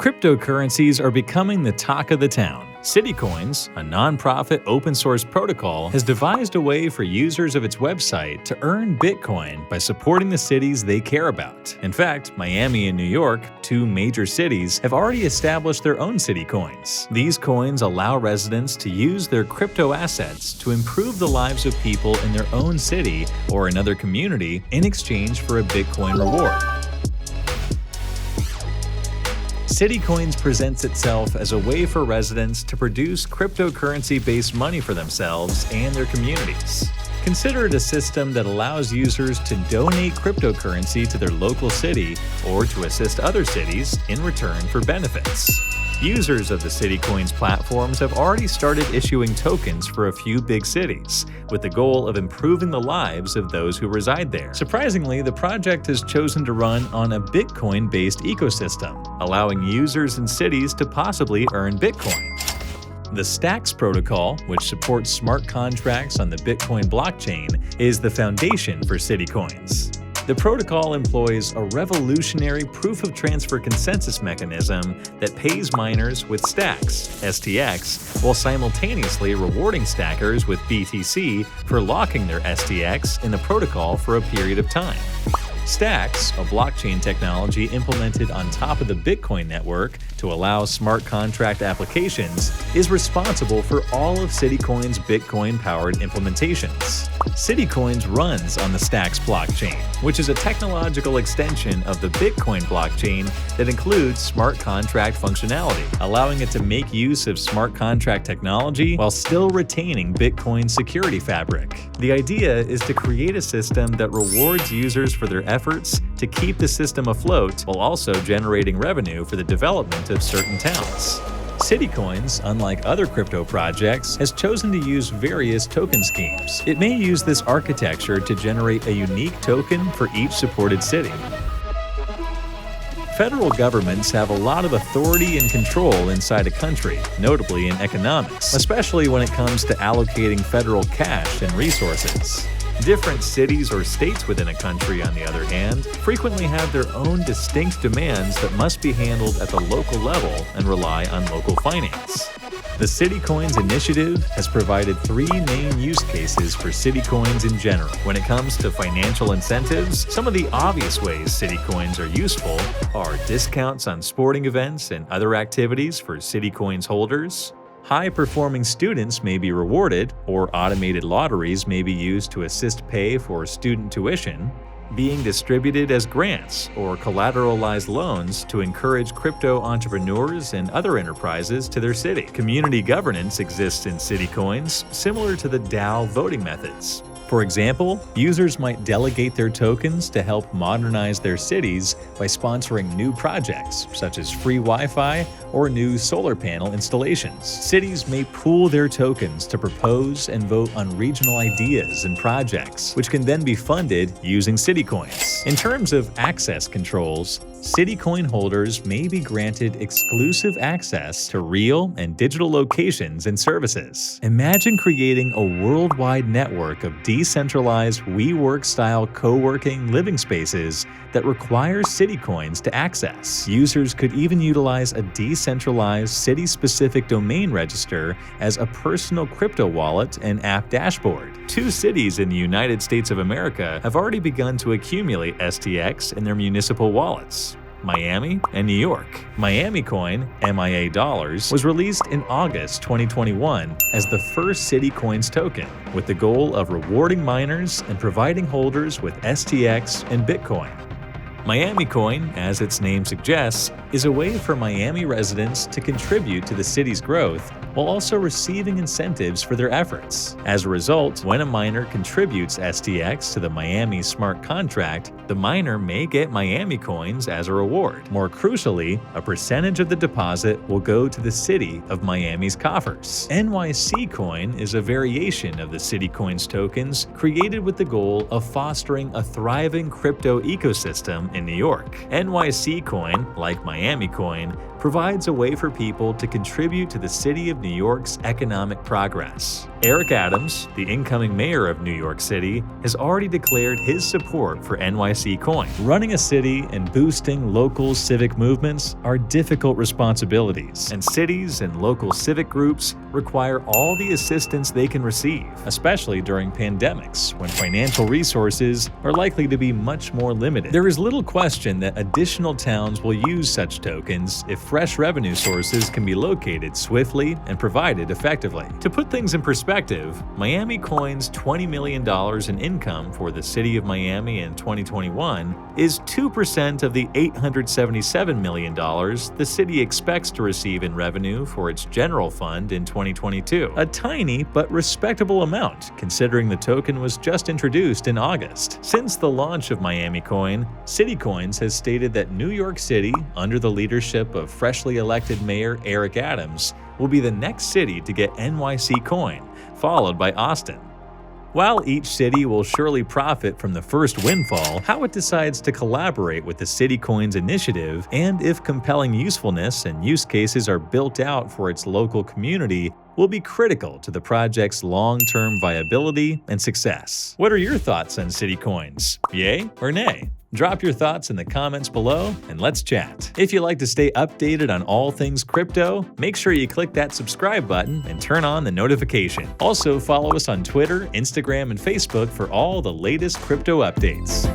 Cryptocurrencies are becoming the talk of the town. CityCoins, a nonprofit open-source protocol, has devised a way for users of its website to earn Bitcoin by supporting the cities they care about. In fact, Miami and New York, two major cities, have already established their own CityCoins. These coins allow residents to use their crypto assets to improve the lives of people in their own city or another community in exchange for a Bitcoin reward. CityCoins presents itself as a way for residents to produce cryptocurrency-based money for themselves and their communities. Consider it a system that allows users to donate cryptocurrency to their local city or to assist other cities in return for benefits. Users of the CityCoins platforms have already started issuing tokens for a few big cities, with the goal of improving the lives of those who reside there. Surprisingly, the project has chosen to run on a Bitcoin-based ecosystem, allowing users in cities to possibly earn Bitcoin. The Stacks protocol, which supports smart contracts on the Bitcoin blockchain, is the foundation for CityCoins. The protocol employs a revolutionary proof-of-transfer consensus mechanism that pays miners with stacks, STX, while simultaneously rewarding stackers with BTC for locking their STX in the protocol for a period of time. Stacks, a blockchain technology implemented on top of the Bitcoin network to allow smart contract applications, is responsible for all of CityCoins' Bitcoin-powered implementations. CityCoins runs on the Stacks blockchain, which is a technological extension of the Bitcoin blockchain that includes smart contract functionality, allowing it to make use of smart contract technology while still retaining Bitcoin's security fabric. The idea is to create a system that rewards users for their efforts to keep the system afloat while also generating revenue for the development of certain towns. CityCoins, unlike other crypto projects, has chosen to use various token schemes. It may use this architecture to generate a unique token for each supported city. Federal governments have a lot of authority and control inside a country, notably in economics, especially when it comes to allocating federal cash and resources. Different cities or states within a country, on the other hand, frequently have their own distinct demands that must be handled at the local level and rely on local finance. The CityCoins initiative has provided three main use cases for CityCoins in general. When it comes to financial incentives, some of the obvious ways CityCoins are useful are discounts on sporting events and other activities for CityCoins holders. High-performing students may be rewarded, or automated lotteries may be used to assist pay for student tuition, being distributed as grants or collateralized loans to encourage crypto entrepreneurs and other enterprises to their city. Community governance exists in CityCoins, similar to the DAO voting methods. For example, users might delegate their tokens to help modernize their cities by sponsoring new projects, such as free Wi-Fi or new solar panel installations. Cities may pool their tokens to propose and vote on regional ideas and projects, which can then be funded using CityCoins. In terms of access controls, CityCoin holders may be granted exclusive access to real and digital locations and services. Imagine creating a worldwide network of decentralized WeWork-style co-working living spaces that requires CityCoins to access. Users could even utilize a decentralized city-specific domain register as a personal crypto wallet and app dashboard. Two cities in the United States of America have already begun to accumulate STX in their municipal wallets: Miami and New York. MiamiCoin, MIA dollars, was released in August 2021 as the first CityCoins token, with the goal of rewarding miners and providing holders with STX and Bitcoin. MiamiCoin, as its name suggests, is a way for Miami residents to contribute to the city's growth while also receiving incentives for their efforts. As a result, when a miner contributes STX to the Miami smart contract, the miner may get MiamiCoins as a reward. More crucially, a percentage of the deposit will go to the city of Miami's coffers. NYCCoin is a variation of the CityCoins tokens created with the goal of fostering a thriving crypto ecosystem in New York. NYCCoin, like MiamiCoin, provides a way for people to contribute to the city of New York's economic progress. Eric Adams, the incoming mayor of New York City, has already declared his support for NYCCoin. Running a city and boosting local civic movements are difficult responsibilities, and cities and local civic groups require all the assistance they can receive, especially during pandemics when financial resources are likely to be much more limited. There is little question that additional towns will use such tokens if fresh revenue sources can be located swiftly and provided effectively. To put things in perspective, MiamiCoin's $20 million in income for the city of Miami in 2021 is 2% of the $877 million the city expects to receive in revenue for its general fund in 2022. A tiny but respectable amount, considering the token was just introduced in August. Since the launch of MiamiCoin, CityCoins has stated that New York City, under the leadership of freshly elected Mayor Eric Adams, will be the next city to get NYCCoin, followed by Austin. While each city will surely profit from the first windfall, how it decides to collaborate with the CityCoins initiative and if compelling usefulness and use cases are built out for its local community will be critical to the project's long-term viability and success. What are your thoughts on CityCoins? Yay or nay? Drop your thoughts in the comments below and let's chat. If you'd like to stay updated on all things crypto, make sure you click that subscribe button and turn on the notification. Also, follow us on Twitter, Instagram, and Facebook for all the latest crypto updates.